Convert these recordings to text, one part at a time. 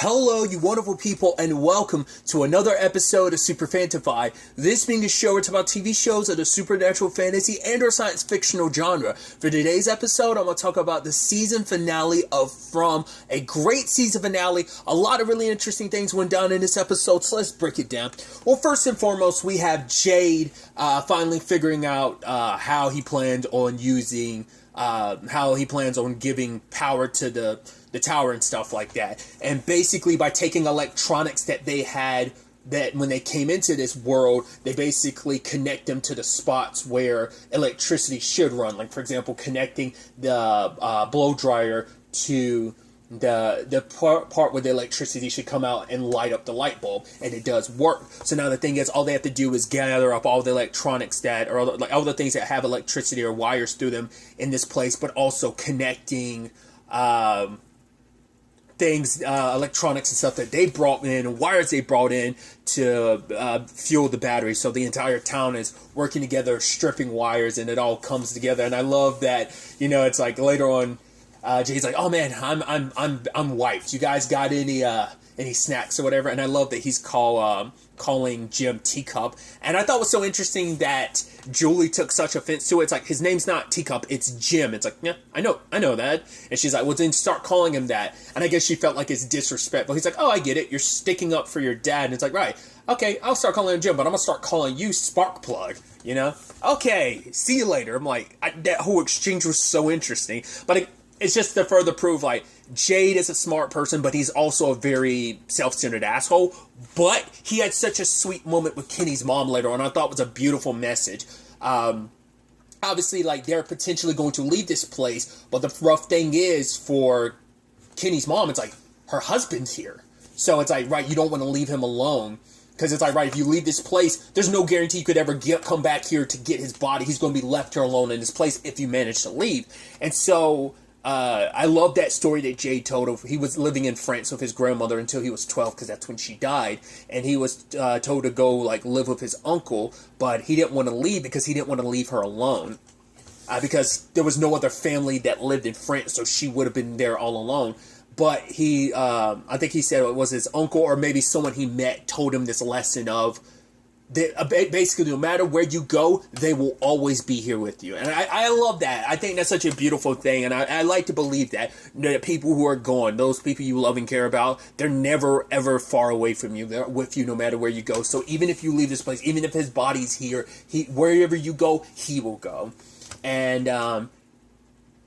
Hello, you wonderful people, and welcome to another episode of Super-Fanta-Fi. This being a show where it's about TV shows of the supernatural, fantasy, and or science fictional genre. For today's episode, I'm going to talk about the season finale of From. A great season finale. A lot of really interesting things went down in this episode, so let's break it down. Well, first and foremost, we have Jade finally figuring out how he plans on giving power to the tower and stuff like that. And basically by taking electronics that they had, that when they came into this world, they basically connect them to the spots where electricity should run. Like, for example, connecting the blow dryer to the part where the electricity should come out and light up the light bulb, and it does work. So now the thing is, all they have to do is gather up all the electronics that, or like all the things that have electricity or wires through them in this place, but also connecting things, electronics and stuff that they brought in, and wires they brought in to fuel the battery. So the entire town is working together, stripping wires, and it all comes together. And I love that, it's like later on, Jay's like, "Oh man, I'm wiped. You guys got any snacks or whatever?" And I love that he's calling Jim Teacup. And I thought it was so interesting that Julie took such offense to it. It's like, his name's not Teacup, it's Jim. It's like, yeah, I know that. And she's like, well, then start calling him that. And I guess she felt like it's disrespectful. He's like, oh, I get it. You're sticking up for your dad. And it's like, right, okay, I'll start calling him Jim, but I'm gonna start calling you Sparkplug. Okay, see you later. I'm like, that whole exchange was so interesting. But it's just to further prove, like, Jade is a smart person, but he's also a very self-centered asshole. But he had such a sweet moment with Kenny's mom later on. I thought it was a beautiful message. Obviously, like, they're potentially going to leave this place, but the rough thing is, for Kenny's mom, it's like, her husband's here. So it's like, right, you don't want to leave him alone. Because it's like, right, if you leave this place, there's no guarantee you could ever come back here to get his body. He's going to be left here alone in this place if you manage to leave. And so I love that story that Jay told of. He was living in France with his grandmother until he was 12, because that's when she died. And he was told to go, like, live with his uncle, but he didn't want to leave because he didn't want to leave her alone. Because there was no other family that lived in France, so she would have been there all alone. But he, I think he said it was his uncle or maybe someone he met told him this lesson of, basically, no matter where you go, they will always be here with you. And I love that. I think that's such a beautiful thing. And I like to believe that people who are gone, those people you love and care about, they're never, ever far away from you. They're with you no matter where you go. So even if you leave this place, even if his body's here, wherever you go, he will go. And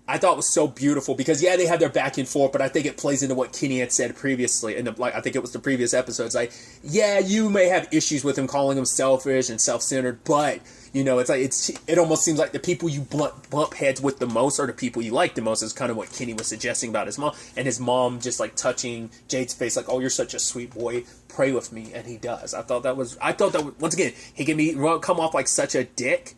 I thought it was so beautiful because, yeah, they have their back and forth, but I think it plays into what Kenny had said previously. I think it was the previous episodes. Like, yeah, you may have issues with him calling him selfish and self-centered, but, it's like, it almost seems like the people you bump heads with the most are the people you like the most, is kind of what Kenny was suggesting about his mom. And his mom just, like, touching Jade's face, like, oh, you're such a sweet boy. Pray with me. And he does. I thought that was, once again, he can come off like such a dick.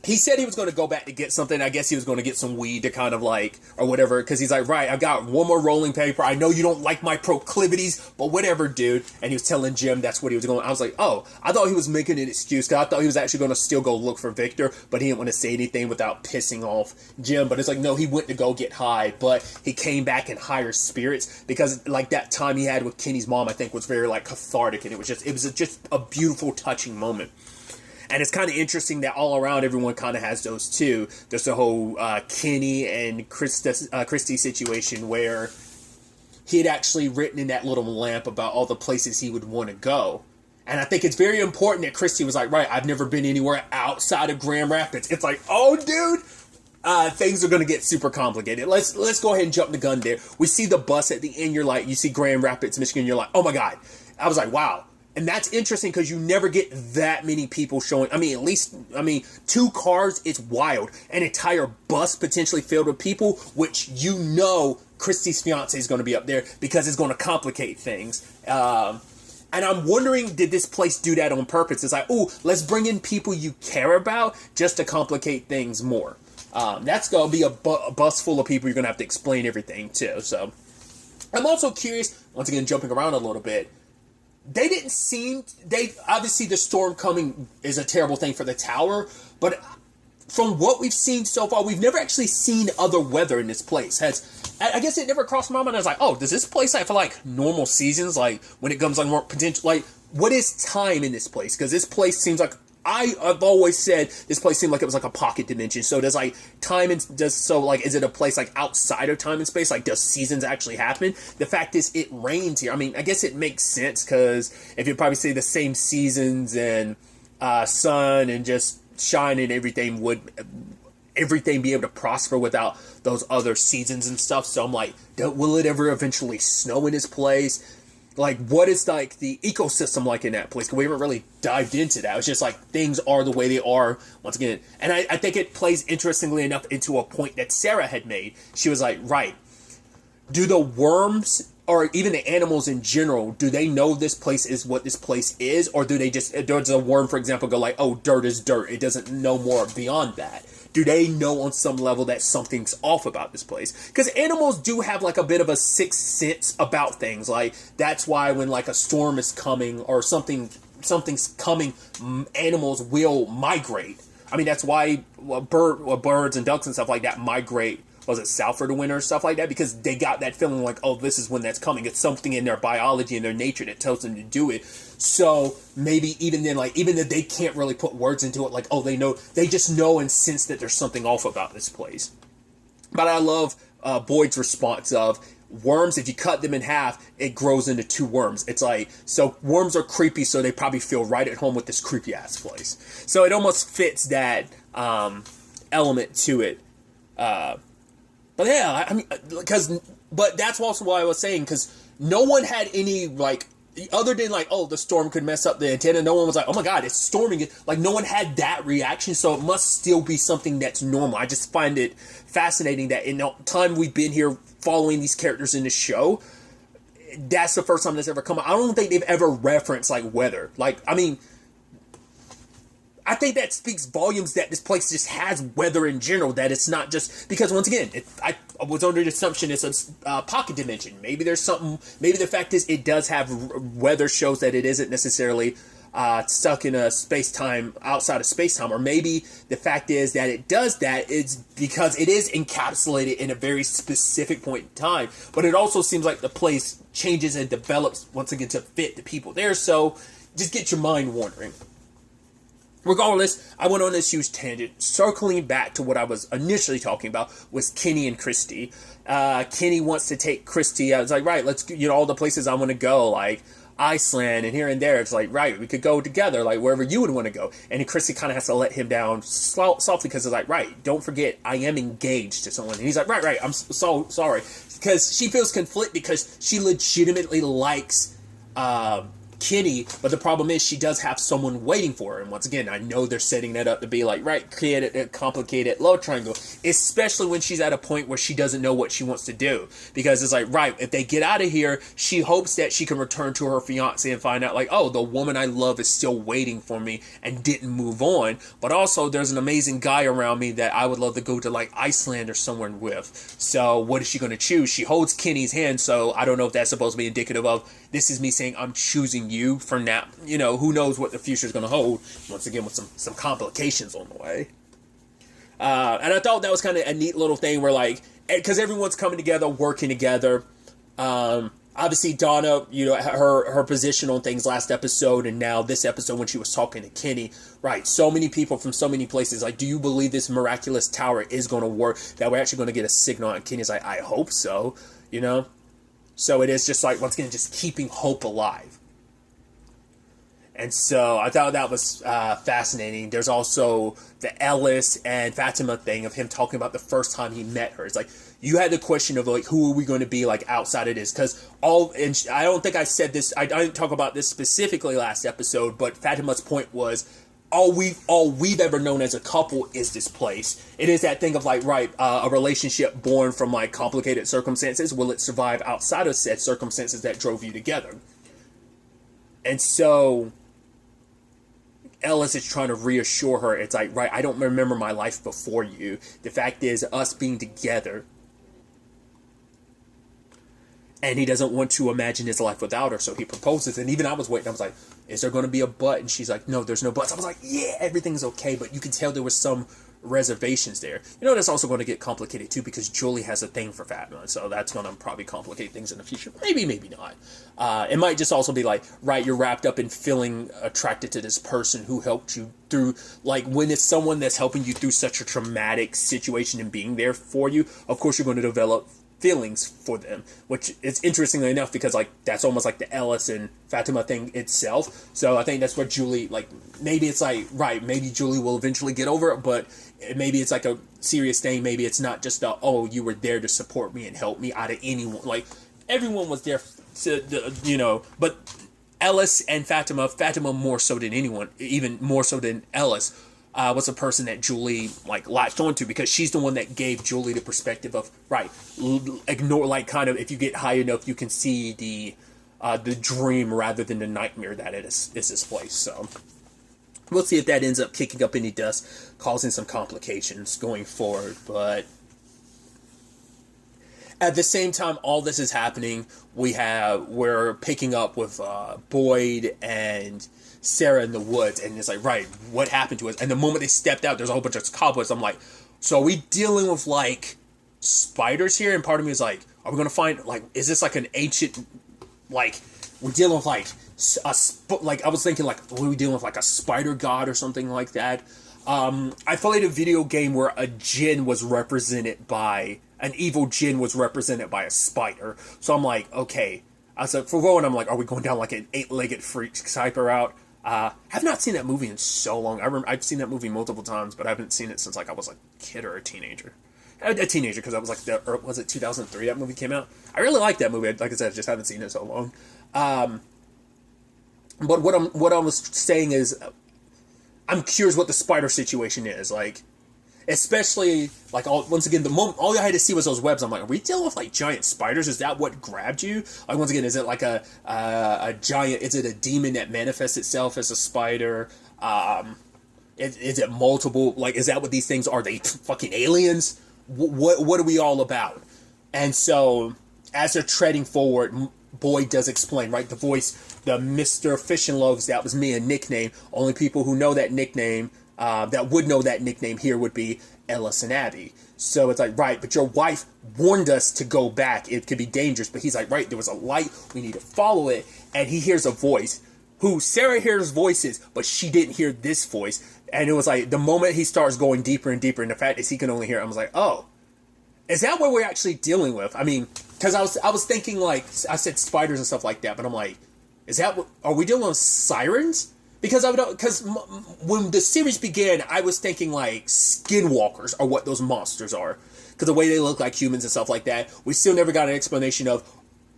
He said he was going to go back to get something. I guess he was going to get some weed to kind of like, or whatever, because he's like, right, I've got one more rolling paper. I know you don't like my proclivities, but whatever, dude. And he was telling Jim that's what he was going. I was like, oh, I thought he was making an excuse, because I thought he was actually going to still go look for Victor, but he didn't want to say anything without pissing off Jim. But it's like, no, he went to go get high, but he came back in higher spirits, because like that time he had with Kenny's mom, I think, was very like cathartic, and it was just a beautiful, touching moment. And it's kind of interesting that all around everyone kind of has those too. There's the whole Kenny and Christy situation where he had actually written in that little lamp about all the places he would want to go. And I think it's very important that Christy was like, right, I've never been anywhere outside of Grand Rapids. It's like, oh, dude, things are going to get super complicated. Let's go ahead and jump the gun there. We see the bus at the end. You're like, you see Grand Rapids, Michigan. You're like, oh my God. I was like, wow. And that's interesting because you never get that many people showing. At least 2 cars, it's wild. An entire bus potentially filled with people, which Christy's fiance is going to be up there because it's going to complicate things. And I'm wondering, did this place do that on purpose? It's like, oh, let's bring in people you care about just to complicate things more. That's going to be a bus full of people you're going to have to explain everything to. So I'm also curious, once again, jumping around a little bit, obviously the storm coming is a terrible thing for the tower, but from what we've seen so far, we've never actually seen other weather in this place. I guess it never crossed my mind. I was like, oh, does this place like for like normal seasons? Like when it comes like more potential, like what is time in this place? Because this place seems like I've always said this place seemed like it was like a pocket dimension. So does like time and is it a place like outside of time and space? Like does seasons actually happen? The fact is it rains here. I mean, I guess it makes sense because if you probably say the same seasons and sun and just shine and everything, would everything be able to prosper without those other seasons and stuff? So I'm like, will it ever eventually snow in this place? Like, what is like the ecosystem like in that place? Because we haven't really dived into that. It's just like things are the way they are once again. And I think it plays interestingly enough into a point that Sarah had made. She was like, right, do the worms or even the animals in general, do they know this place is what this place is? Or do they just, does a worm, for example, go like, oh, dirt is dirt. It doesn't know more beyond that. Do they know on some level that something's off about this place? Because animals do have like a bit of a sixth sense about things. Like that's why when like a storm is coming or something's coming, animals will migrate. I mean, that's why birds and ducks and stuff like that migrate. Was it south for the winter or stuff like that? Because they got that feeling like, oh, this is when that's coming. It's something in their biology and their nature that tells them to do it. So maybe even then, like, even if they can't really put words into it, like, oh, they just know and sense that there's something off about this place. But I love Boyd's response of worms, if you cut them in half, it grows into two worms. It's like, so worms are creepy, so they probably feel right at home with this creepy ass place. So it almost fits that element to it. But yeah, I mean, but that's also why I was saying, because no one had any, like, other than, like, oh, the storm could mess up the antenna, no one was like, oh my god, it's storming. Like, no one had that reaction, so it must still be something that's normal. I just find it fascinating that in the time we've been here following these characters in the show, that's the first time that's ever come up. I don't think they've ever referenced, like, weather. Like, I mean, I think that speaks volumes that this place just has weather in general, that it's not just, because once again, I was under the assumption it's a pocket dimension. Maybe there's something, maybe the fact is it does have weather shows that it isn't necessarily stuck in a space-time, outside of space-time, or maybe the fact is that it does that is because it is encapsulated in a very specific point in time, but it also seems like the place changes and develops once again to fit the people there, so just get your mind wandering. Regardless, I went on this huge tangent. Circling back to what I was initially talking about was Kenny and Christy. Kenny wants to take Christy. I was like, right, let's, all the places I want to go, like Iceland and here and there. It's like, right, we could go together, like wherever you would want to go. And Christy kind of has to let him down softly because it's like, right, don't forget, I am engaged to someone. And he's like, right, I'm so sorry. Because she feels conflict because she legitimately likes Kenny, but the problem is she does have someone waiting for her. And once again, I know they're setting that up to be like, right, create a complicated love triangle, especially when she's at a point where she doesn't know what she wants to do. Because it's like, right, if they get out of here, she hopes that she can return to her fiance and find out like, oh, the woman I love is still waiting for me and didn't move on. But also there's an amazing guy around me that I would love to go to like Iceland or somewhere with. So what is she going to choose? She holds Kenny's hand, so I don't know if that's supposed to be indicative of this is me saying I'm choosing you for now. Who knows what the future is going to hold, once again with some complications on the way. And I thought that was kind of a neat little thing where, like, because everyone's coming together, working together. Obviously Donna, her position on things last episode and now this episode when she was talking to Kenny, right, so many people from so many places, like, do you believe this miraculous tower is going to work, that we're actually going to get a signal? And Kenny's like, I hope so, So it is just like, once again, just keeping hope alive. And so I thought that was fascinating. There's also the Ellis and Fatima thing of him talking about the first time he met her. It's like, you had the question of like, who are we going to be like outside of this? Because and I don't think I said this, I didn't talk about this specifically last episode, but Fatima's point was, all we've ever known as a couple is this place. It is that thing of like, right, a relationship born from like complicated circumstances. Will it survive outside of said circumstances that drove you together? And so Ellis is trying to reassure her. It's like, right, I don't remember my life before you. The fact is, us being together. And he doesn't want to imagine his life without her, so he proposes. And even I was waiting. I was like, is there going to be a but? And she's like, no, there's no buts. I was like, yeah, everything's okay. But you can tell there was some reservations there. You know, that's also going to get complicated too because Julie has a thing for Fatima, so that's going to probably complicate things in the future. Maybe, maybe not. It might just also be like, right, you're wrapped up in feeling attracted to this person who helped you through, like, when it's someone that's helping you through such a traumatic situation and being there for you, of course you're going to develop feelings for them, which is interestingly enough because, like, that's almost like the Ellis and Fatima thing itself. So I think that's where Julie, like, maybe it's like, right, maybe Julie will eventually get over it, but maybe it's like a serious thing. Maybe it's not just a, oh, you were there to support me and help me out of anyone. Like, everyone was there to, you know, but Ellis and Fatima more so than anyone, even more so than Ellis, was a person that Julie, like, latched onto because she's the one that gave Julie the perspective of, right, ignore, like, kind of, if you get high enough, you can see the dream rather than the nightmare that it is this place. So we'll see if that ends up kicking up any dust, causing some complications going forward. But at the same time, all this is happening, we're picking up with Boyd and Sarah in the woods, and it's like, right, what happened to us? And the moment they stepped out, there's a whole bunch of cobwebs. I'm like, so are we dealing with, like, spiders here? And part of me is like, are we going to find, like, is this like an ancient, like, we're dealing with, like, like, I was thinking, like, are we dealing with, like, a spider god or something like that? I played a video game where a djinn was represented by, an evil djinn was represented by a spider. So I'm like, okay. I said, for one, I'm like, are we going down, like, an 8-legged freak type route? I've not seen that movie in so long. I've seen that movie multiple times, but I haven't seen it since, like, I was a kid or a teenager. A teenager, because I was, like, was it 2003 that movie came out? I really like that movie. Like I said, I just haven't seen it so long. But what I was saying is, I'm curious what the spider situation is. Like, especially, like, once again, the moment all I had to see was those webs. I'm like, are we dealing with, like, giant spiders? Is that what grabbed you? Like, once again, is it like a giant? Is it a demon that manifests itself as a spider? Is it multiple? Like, is that what these things are? They fucking aliens? What are we all about? And so, as they're treading forward, Boyd does explain, right? The voice, the Mr. Fish and Loaves, that was me, a nickname. Only people who know that nickname, that would know that nickname here would be Ellis and Abby. So it's like, right, but your wife warned us to go back. It could be dangerous. But he's like, right, there was a light. We need to follow it. And he hears a voice. Who Sarah hears voices, but she didn't hear this voice. And it was like, the moment he starts going deeper and deeper, and the fact is he can only hear it, I was like, oh, is that what we're actually dealing with? I mean, because I was thinking, like, I said spiders and stuff like that, but I'm like, is that what, are we dealing with sirens? Because when the series began, I was thinking, like, skinwalkers are what those monsters are. Because the way they look like humans and stuff like that, we still never got an explanation of,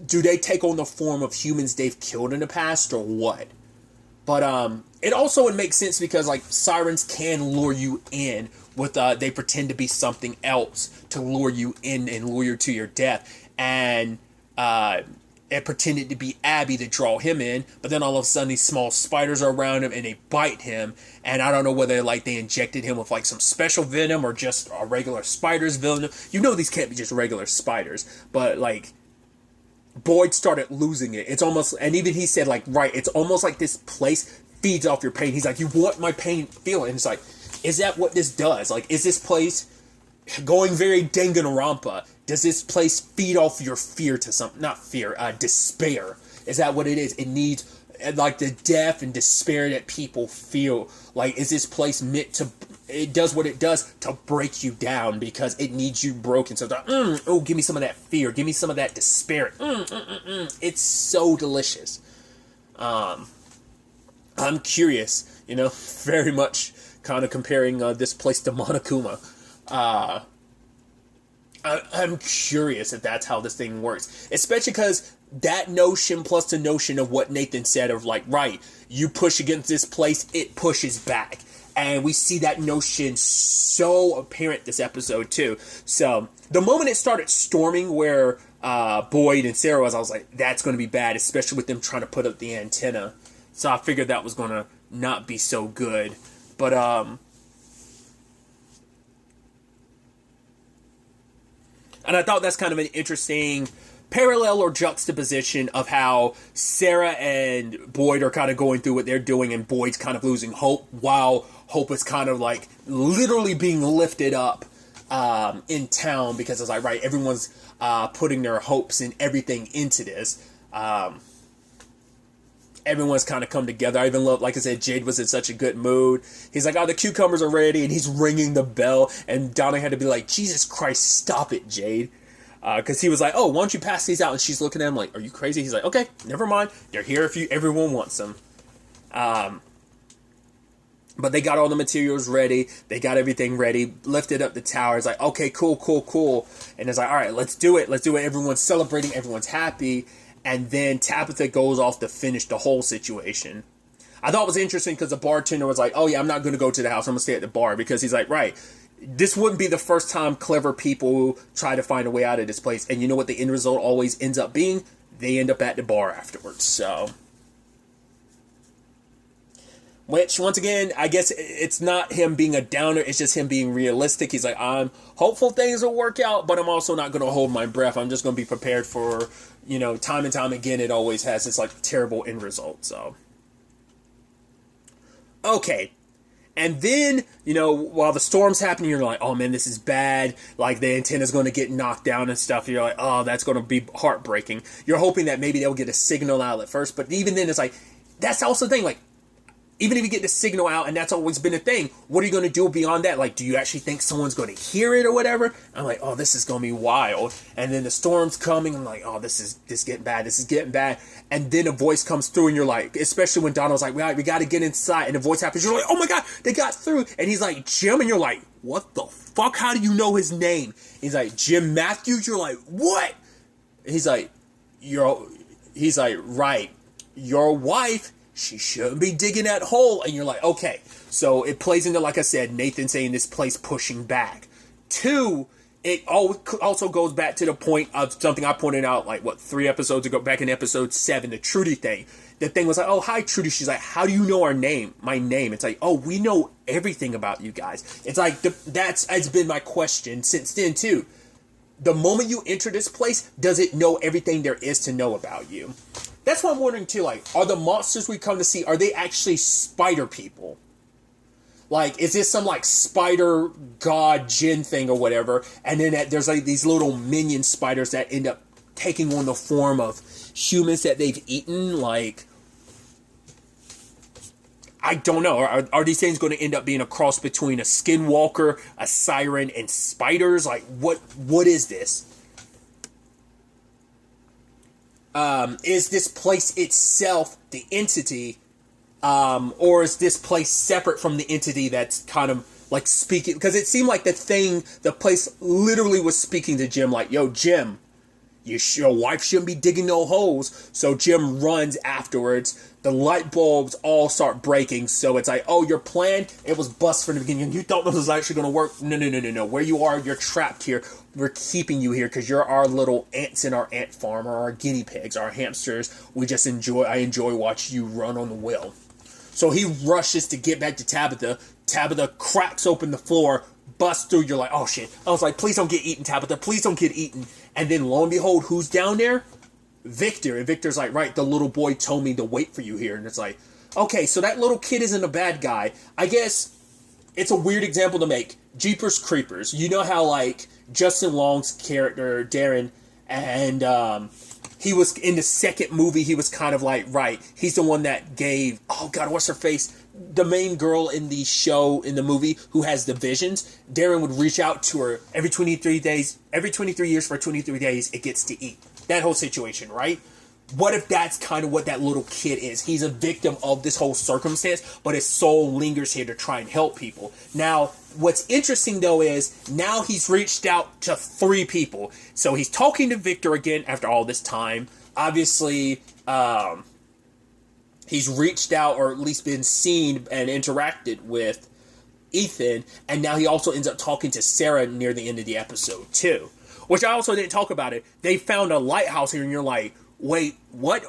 do they take on the form of humans they've killed in the past, or what? But it also would make sense because, like, sirens can lure you in with, they pretend to be something else to lure you in and lure you to your death. And it pretended to be Abby to draw him in, but then all of a sudden these small spiders are around him and they bite him. And I don't know whether, like, they injected him with, like, some special venom or just a regular spider's venom. You know these can't be just regular spiders, but, like, Boyd started losing it. It's almost, and even he said, like, right, it's almost like this place feeds off your pain. He's like, you want my pain feeling. And it's like, is that what this does? Like, is this place, going very Danganronpa, does this place feed off your fear to something? Not fear, despair. Is that what it is? It needs, like, the death and despair that people feel. Like, is this place meant to, it does what it does to break you down because it needs you broken. So, oh, give me some of that fear. Give me some of that despair. It's so delicious. I'm curious, you know, very much kind of comparing this place to Monokuma. I'm curious if that's how this thing works. Especially because that notion plus the notion of what Nathan said of, like, right, you push against this place, it pushes back. And we see that notion so apparent this episode, too. So, the moment it started storming where Boyd and Sarah was, I was like, that's going to be bad, especially with them trying to put up the antenna. So, I figured that was going to not be so good. But, and I thought that's kind of an interesting parallel or juxtaposition of how Sarah and Boyd are kind of going through what they're doing, and Boyd's kind of losing hope while hope is kind of like literally being lifted up in town, because it's like, right, everyone's putting their hopes and everything into this. Everyone's kind of come together. I even love, like I said, Jade was in such a good mood. He's like, oh, the cucumbers are ready, and he's ringing the bell, and Donna had to be like, Jesus Christ, stop it, Jade. Because he was like, oh, why don't you pass these out? And she's looking at him like, are you crazy? He's like, okay, never mind. They're here if everyone wants them. But they got all the materials ready. They got everything ready. Lifted up the tower. It's like, okay, cool. And it's like, all right, let's do it. Everyone's celebrating. Everyone's happy. And then Tabitha goes off to finish the whole situation. I thought it was interesting because the bartender was like, oh yeah, I'm not going to go to the house. I'm going to stay at the bar. Because he's like, right, this wouldn't be the first time clever people try to find a way out of this place. And you know what the end result always ends up being? They end up at the bar afterwards. So, which, once again, I guess it's not him being a downer. It's just him being realistic. He's like, I'm hopeful things will work out, but I'm also not going to hold my breath. I'm just going to be prepared for, time and time again, it always has this, like, terrible end result. So, okay. And then, while the storm's happening, you're like, oh, man, this is bad. Like, the antenna's going to get knocked down and stuff. You're like, oh, that's going to be heartbreaking. You're hoping that maybe they'll get a signal out at first. But even then, it's like, that's also the thing. Like, even if you get the signal out, and that's always been a thing, what are you going to do beyond that? Like, do you actually think someone's going to hear it or whatever? I'm like, oh, this is going to be wild. And then the storm's coming. I'm like, oh, this is getting bad. And then a voice comes through, and you're like, especially when Donald's like, we got to get inside. And the voice happens. You're like, oh my God, they got through. And he's like, Jim. And you're like, what the fuck? How do you know his name? He's like, Jim Matthews. You're like, what? He's like, right. Your wife, she shouldn't be digging that hole. And you're like, okay. So it plays into, like I said, Nathan saying this place pushing back. 2, it also goes back to the point of something I pointed out, 3 episodes ago, back in episode 7, the Trudy thing. The thing was like, oh, hi, Trudy. She's like, how do you know my name? It's like, oh, we know everything about you guys. It's like, it's been my question since then, too. The moment you enter this place, does it know everything there is to know about you? That's what I'm wondering, too. Like, are the monsters we come to see, are they actually spider people? Like, is this some, spider god djinn thing or whatever? And then there's, these little minion spiders that end up taking on the form of humans that they've eaten? I don't know. Are these things going to end up being a cross between a skinwalker, a siren, and spiders? What is this? Is this place itself the entity, or is this place separate from the entity that's kind of speaking? Because it seemed like the place literally was speaking to Jim, like, yo, Jim, your wife shouldn't be digging no holes. So Jim runs afterwards. The light bulbs all start breaking. So it's like, oh, your plan, it was bust from the beginning. You thought this was actually going to work. No. Where you are, you're trapped here. We're keeping you here because you're our little ants in our ant farm, or our guinea pigs, our hamsters. I enjoy watching you run on the wheel. So he rushes to get back to Tabitha. Tabitha cracks open the floor, busts through. You're like, oh shit. I was like, please don't get eaten, Tabitha. Please don't get eaten. And then lo and behold, who's down there? Victor. And Victor's like, right, the little boy told me to wait for you here. And it's like, okay, so that little kid isn't a bad guy. I guess it's a weird example to make. Jeepers Creepers. You know how, Justin Long's character, Darren, and he was in the second movie, he was kind of right, he's the one that gave, oh God, what's her face? The main girl in the show, in the movie, who has the visions. Darren would reach out to her every 23 years for 23 days, it gets to eat. That whole situation, right? What if that's kind of what that little kid is? He's a victim of this whole circumstance, but his soul lingers here to try and help people. Now, what's interesting, though, is now he's reached out to 3 people. So he's talking to Victor again after all this time. Obviously, he's reached out, or at least been seen and interacted with Ethan. And now he also ends up talking to Sarah near the end of the episode, too. Which I also didn't talk about it. They found a lighthouse here, and you're like, wait, what?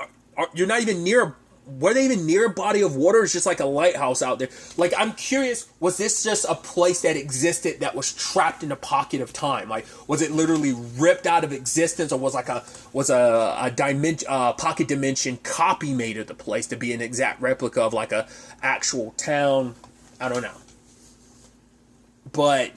You're not even near. Were they even near a body of water? It's just like a lighthouse out there. I'm curious, was this just a place that existed that was trapped in a pocket of time? Was it literally ripped out of existence, or was a pocket dimension copy made of the place to be an exact replica of a actual town? I don't know. but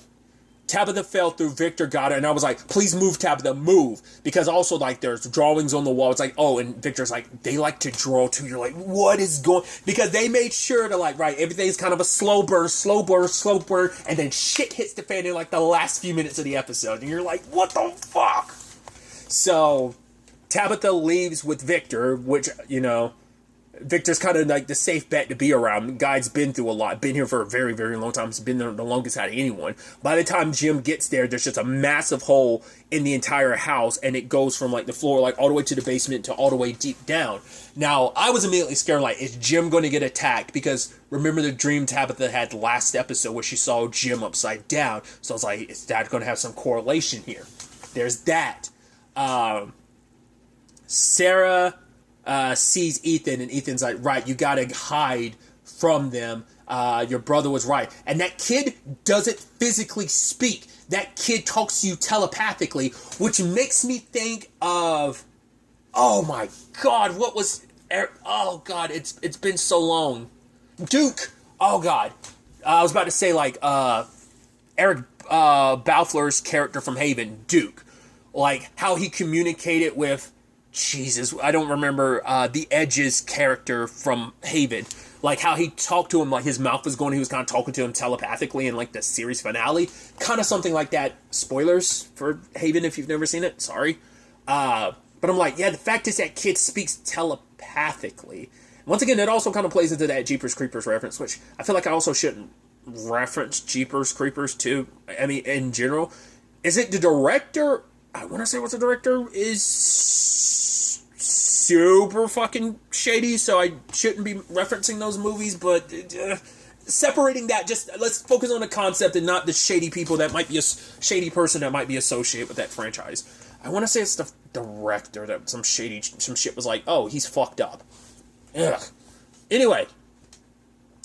Tabitha fell through, Victor got her, and I was like, please move, Tabitha, move. Because also, like, there's drawings on the wall. It's like, oh, and Victor's like, they like to draw too. You're like, what is going... Because they made sure to, like, right, everything's kind of a slow burn, and then shit hits the fan in, like, the last few minutes of the episode. And you're like, what the fuck? So, Tabitha leaves with Victor, which, you know... Victor's kind of like the safe bet to be around. The guy's been through a lot. Been here for a very, very long time. He's been there the longest out of anyone. By the time Jim gets there, there's just a massive hole in the entire house, and it goes from like the floor, like all the way to the basement to all the way deep down. Now, I was immediately scared, like, is Jim going to get attacked? Because remember the dream Tabitha had last episode where she saw Jim upside down. So I was like, is that going to have some correlation here? There's that. Sarah... sees Ethan, and Ethan's like, right, you gotta hide from them. Your brother was right. And that kid doesn't physically speak. That kid talks to you telepathically, which makes me think of, oh my god, what was, oh god, it's been so long. Duke! Oh god. I was about to say, like, Eric Balfour's character from Haven, Duke. Like, how he communicated with, Jesus, I don't remember the Edge's character from Haven. Like, how he talked to him, like, his mouth was going, he was kind of talking to him telepathically in, like, the series finale. Kind of something like that. Spoilers for Haven if you've never seen it. Sorry. But I'm like, yeah, the fact is that kid speaks telepathically. Once again, it also kind of plays into that Jeepers Creepers reference, which I feel like I also shouldn't reference Jeepers Creepers too. I mean, in general. Is it the director? I want to say what the director is super fucking shady, so I shouldn't be referencing those movies, but separating that, just let's focus on the concept and not the shady people that might be a shady person that might be associated with that franchise. I want to say it's the director that some shit was like, oh, he's fucked up. Ugh. Anyway,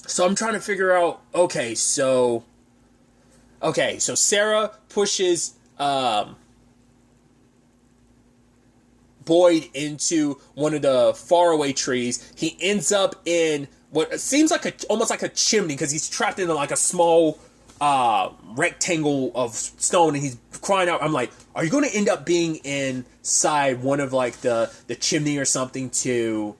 so I'm trying to figure out, okay, so Sarah pushes, Boyd into one of the faraway trees. He ends up in what seems like almost like a chimney, because he's trapped in like a small rectangle of stone, and he's crying out. I'm like, are you going to end up being inside one of like the chimney or something to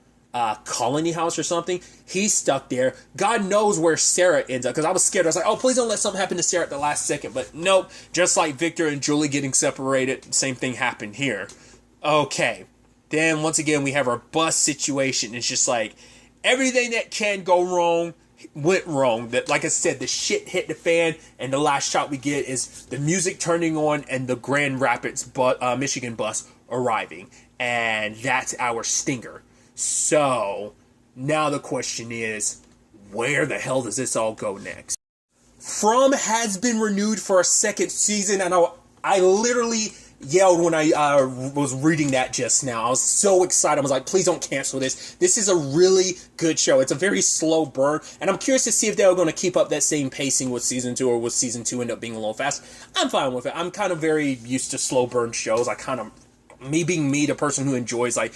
colony house or something? He's stuck there. God knows where Sarah ends up, because I was scared. I was like, oh, please don't let something happen to Sarah at the last second. But nope, just like Victor and Julie getting separated, same thing happened here. Okay, then once again we have our bus situation. It's just like everything that can go wrong went wrong. That, like I said, the shit hit the fan, and the last shot we get is the music turning on and the Grand Rapids Michigan bus arriving, and that's our stinger. So now the question is, where the hell does this all go next? From has been renewed for a second season, and I literally yelled when I was reading that just now. I was so excited. I was like, please don't cancel this. This is a really good show. It's a very slow burn, and I'm curious to see if they're going to keep up that same pacing with season 2, or will season 2 end up being a little fast. I'm fine with it. I'm kind of very used to slow burn shows. Me being the person who enjoys like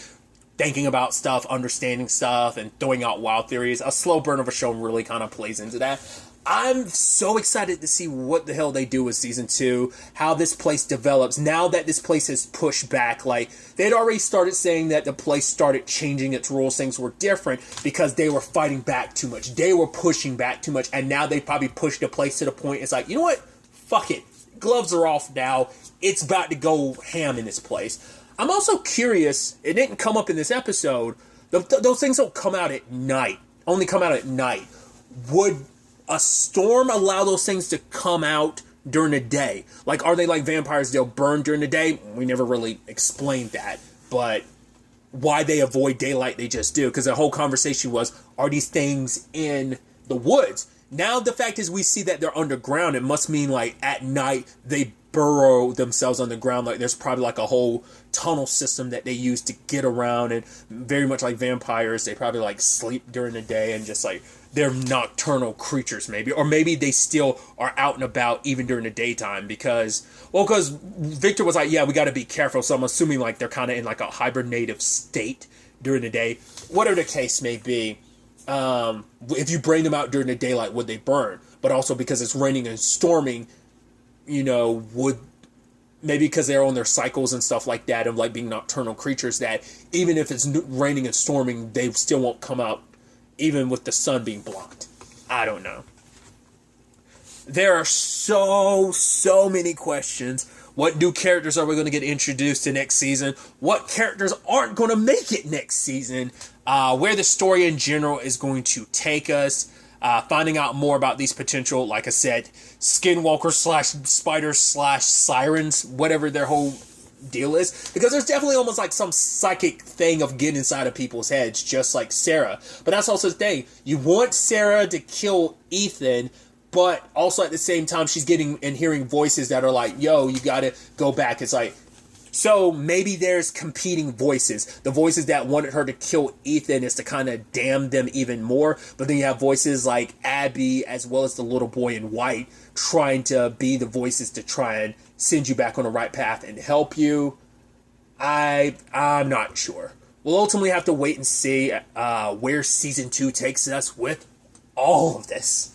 thinking about stuff, understanding stuff, and throwing out wild theories, a slow burn of a show really kind of plays into that. I'm so excited to see what the hell they do with season 2, how this place develops. Now that this place has pushed back, like, they'd already started saying that the place started changing its rules, things were different because they were fighting back too much. They were pushing back too much, and now they probably pushed the place to the point it's like, you know what? Fuck it. Gloves are off now. It's about to go ham in this place. I'm also curious, it didn't come up in this episode, those things don't come out at night. Only come out at night. Would a storm allow those things to come out during the day? Like, are they like vampires, they'll burn during the day? We never really explained that, but why they avoid daylight, they just do, because the whole conversation was, are these things in the woods? Now the fact is we see that they're underground. It must mean like at night they burrow themselves underground. Like there's probably like a whole tunnel system that they use to get around, and very much like vampires, they probably like sleep during the day and just like they're nocturnal creatures maybe, or maybe they still are out and about even during the daytime because Victor was like, yeah, we got to be careful. So I'm assuming like they're kind of in like a hibernative state during the day. Whatever the case may be, if you bring them out during the daylight, would they burn? but also because it's raining and storming, would maybe because they're on their cycles and stuff like that of like being nocturnal creatures, that even if it's raining and storming, they still won't come out even with the sun being blocked. I don't know. There are so many questions. What new characters are we going to get introduced to next season? What characters aren't going to make it next season? Where the story in general is going to take us. Finding out more about these potential, like I said, skinwalkers / spiders / sirens, whatever their whole deal is. Because there's definitely almost like some psychic thing of getting inside of people's heads, just like Sarah. But that's also the thing. You want Sarah to kill Ethan, but also at the same time, she's getting and hearing voices that are like, yo, you gotta go back. It's like, so maybe there's competing voices. The voices that wanted her to kill Ethan is to kind of damn them even more. But then you have voices like Abby, as well as the little boy in white, trying to be the voices to try and send you back on the right path and help you. I'm not sure. We'll ultimately have to wait and see where season 2 takes us with all of this.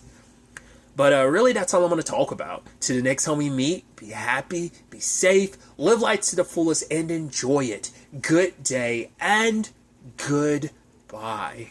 But really, that's all I'm going to talk about. To the next time we meet, be happy, be safe, live life to the fullest, and enjoy it. Good day, and goodbye.